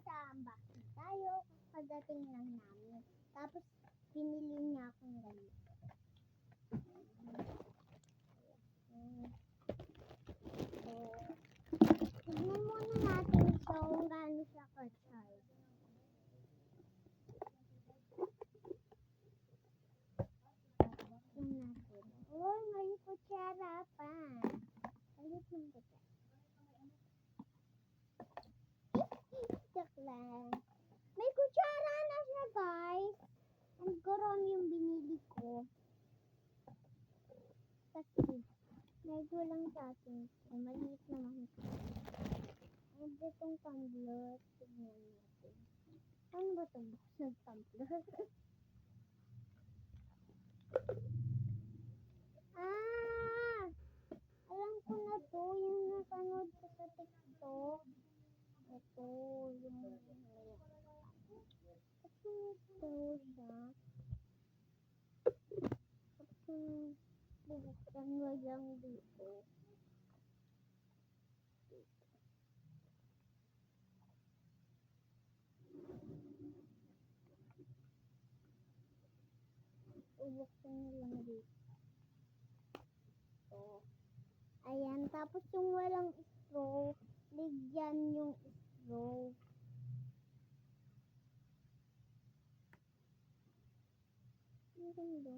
sa unboxing tayo. Pagdating lang namin. Tapos, pinili niya akong ganito. Tignan muna natin kung gaano siya ka-charge. Tignan natin. Oh, may kutsara pa. Alit ng kutsara. Joke lang. May kutsara na siya, guys. Ang gorom yung binili ko. Kasi, medyo lang sa atin. Maliit naman ito. And itong tumbler, tignan natin. Ano ba itong box ng tumbler? Alam ko na to. Yung napanood ko sa TikTok. Ito, yung ito siya. Bubuksan mo lang dito. Bubuksan mo lang dito. Ito. Ayan, tapos yung walang straw, ligyan yung straw. Ang ganda.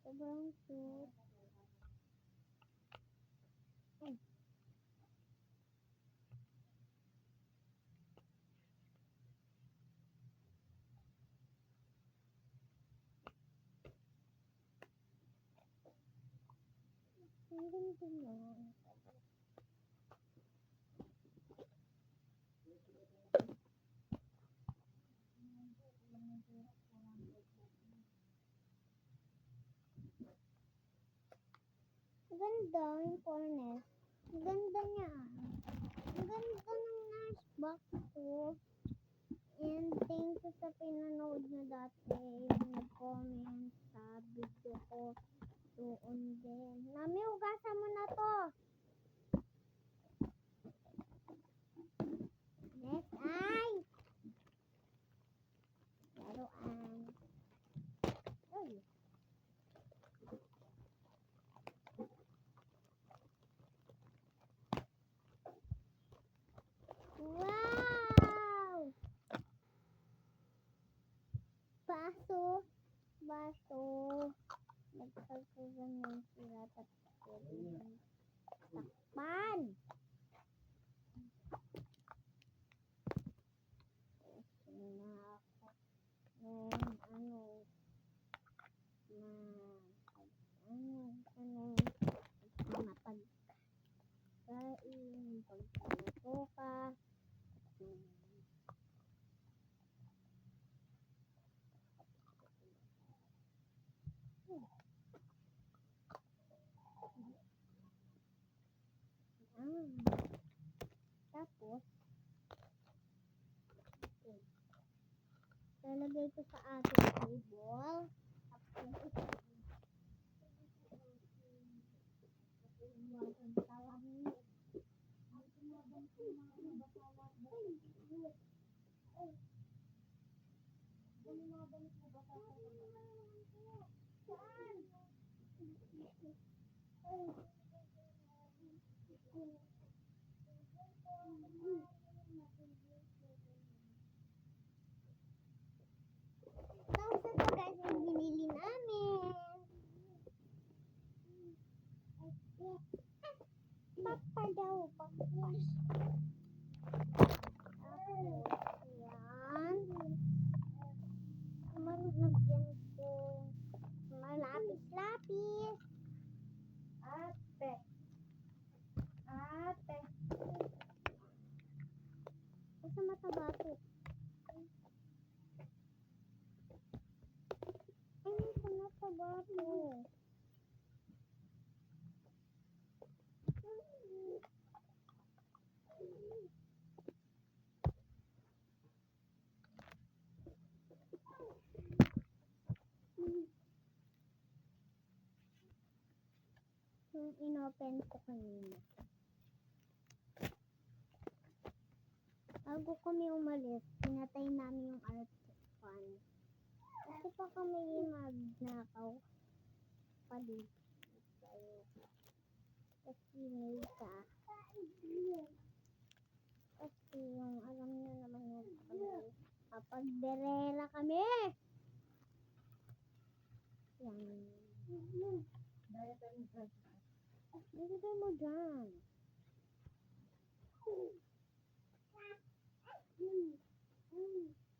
Sobrang cute. Ay. Ang ganda naman. Ganda yung corner. Ang ganda niya. Ang ganda ng nice box ko. And thank you sa pinanood nyo dati. Nag-comment sa video ko. Doon din. Mami, hugasan mo na to. Next ay! Laruan. Uy. Wow! Baso. Nagpagkagan ng sila tapos takpan. Pagkaluto ka. Tapos, lalagay ko sa ating table. Tapos ito guys yung binili namin. Papa daw. Tapos, yan. Malagyan ko malapis-lapis. Ate. Basta mataba to. Basta mataba to. Yung inopen ko kanina. bago kami umalis, pinatay namin yung electric fan. Kasi pa kami magnakaw palit. Kasi may ka. Kasi yung alam nyo naman yan kami. Kapag derela kami. Yan. Dito mo dyan.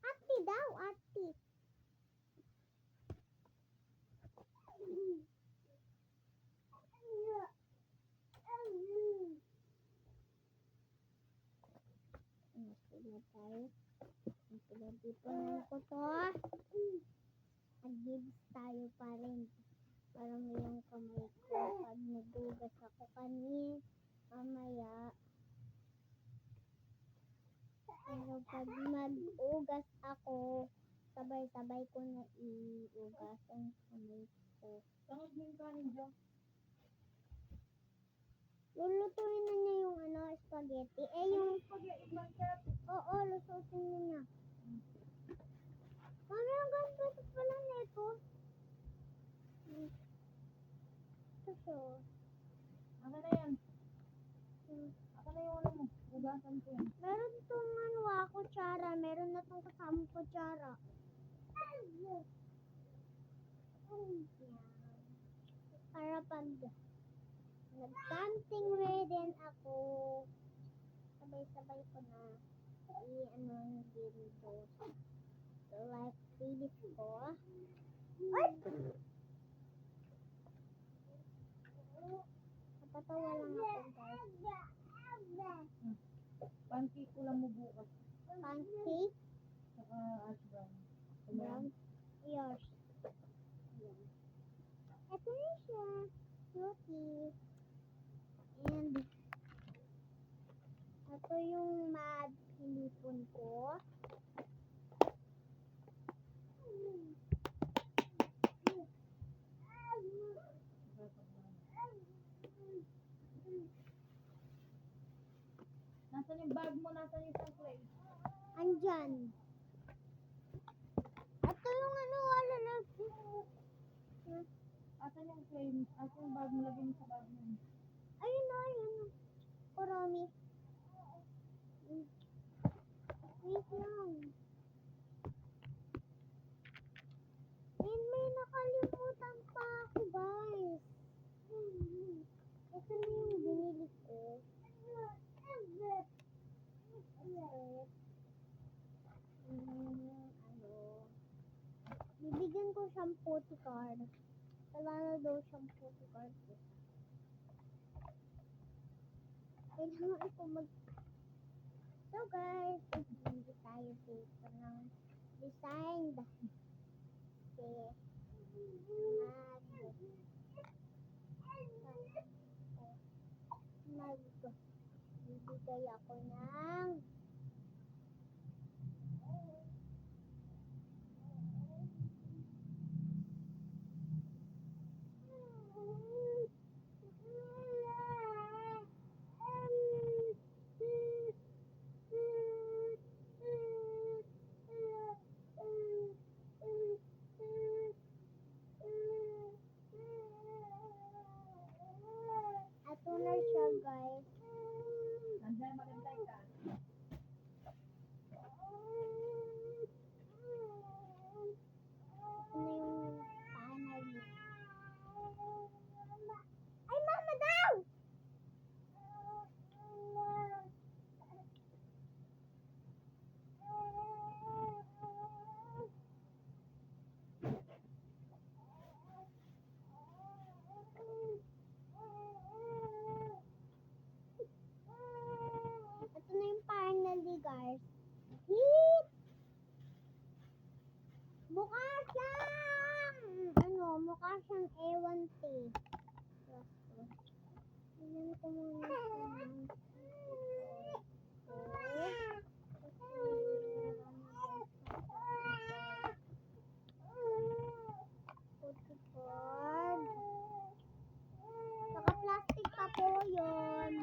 Ati daw, ati. Sila tayo. Sila dito na ko to. Mag-gives tayo pa rin. Parang yung kamay ko. Pag nagugas ako kanin, mamaya. Pero pag mag-ugas ako, sabay-sabay ko na i-ugas ang kamay ko. Tangos mo yung kanin dyan. Lulutuin na niya yung spaghetti. Yung Spaghetti blanket. oo, lutuin na niya. Mami, ang ganda pala nito. Ito. Aka na yan. Aka na yung ano mo. Ugasan ko yan. Meron itong kutsara. Meron na itong kasama kutsara. Para pag nag-something ready ako, sabay-sabay ko na dito. So, like, pilis ko. Ay! Napatawa lang ako, guys. Pancake ko lang mo bukas. Pancake. Saka ash brown. Brown. Yours. Ayan. Ito na siya. Cutie. And, ito yung mad hinipon ko. Nasaan yung bag mo? Nasaan yung plate? Andyan. Ito yung wala na. Asan yung frame? Asan yung bag mo? Lagyan mo sa bag mo. Ayun. Kurami. Wait lang. And may nakalimutan pa ako, guys. Ito na yung binili ko. Bibigyan ko siyang photo card. Wala na daw siyang photo card. Kailangan ako So guys, hindi tayo dito ng design. Bibigay ako ng ito na siya, guys. Nandiyan magantay ka. Ito na yung panel niya. Ay, mama daw! Ito na yung panel ni guys. Hit! Mukha siyang mukha siyang ewan tea. Tingnan ko muna Naka-plastic pa po yun.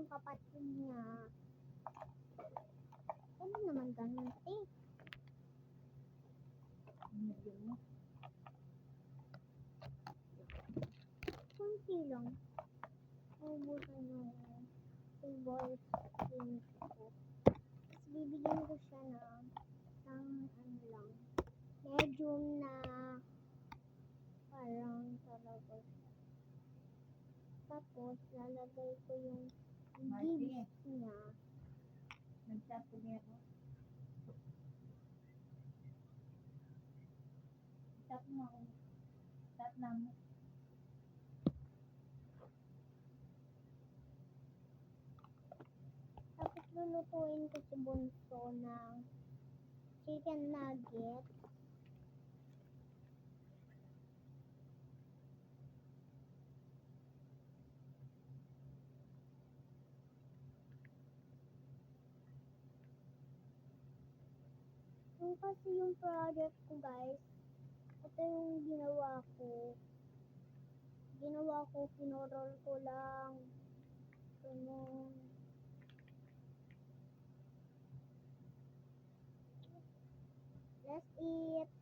yung kapatid niya. Pwede naman ganun, te. Binigyan mo. Kunti lang. Ubusan yung favorite thing ko. Tapos bibigyan ko siya ng ano lang, medium na parang talaga siya. Tapos lalagay ko yung Martin. gigs niya. Nag-chat ko niya, no? Chat mo ako. Chat na mo. Tapos lulutuin ko si Bunso ng chicken nugget. Yung kasi yung project ko, guys, ito yung ginawa ko. Pinurol ko lang. Ganun. Let's eat.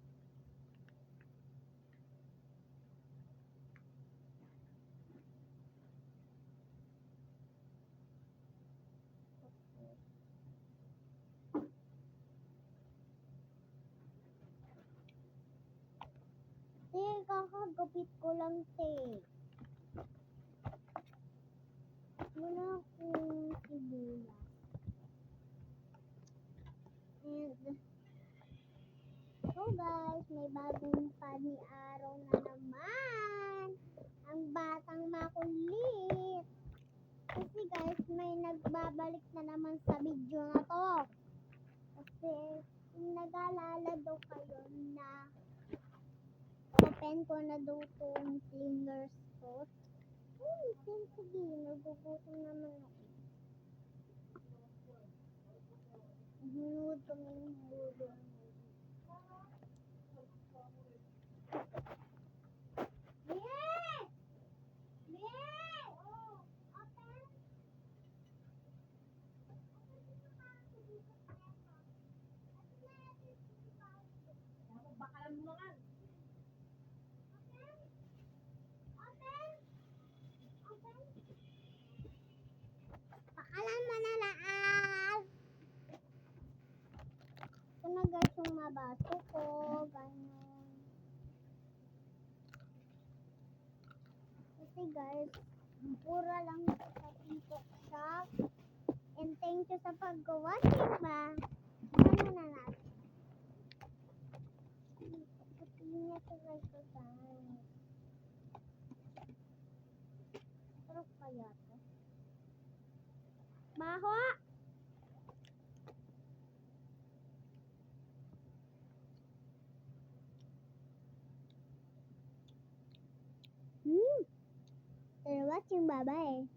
Te, kakagapit ko lang, te. Wala akong sibuyas. And, so guys, may bagong paniaraw na naman. Ang batang makulit. Kasi guys, may nagbabalik na naman sa video na to. Kasi, kung nag-aalala daw kayo na open ko na daw tong fingers ko. Sige, nagugutom naman ako. Hinulod kami ng bulo. Yes! Yes! Open! Bakalan mo naman. Pakalan mo na laang. Ito na guys yung mabaso ko. Ganyan. Kasi guys, mura lang sa TikTok shop. And thank you sa pag-watching ba. Ano na natin. Pagkatingin ito guys ko guys. Sarap kaya to. Baho! Thanks for watching. Bye-bye.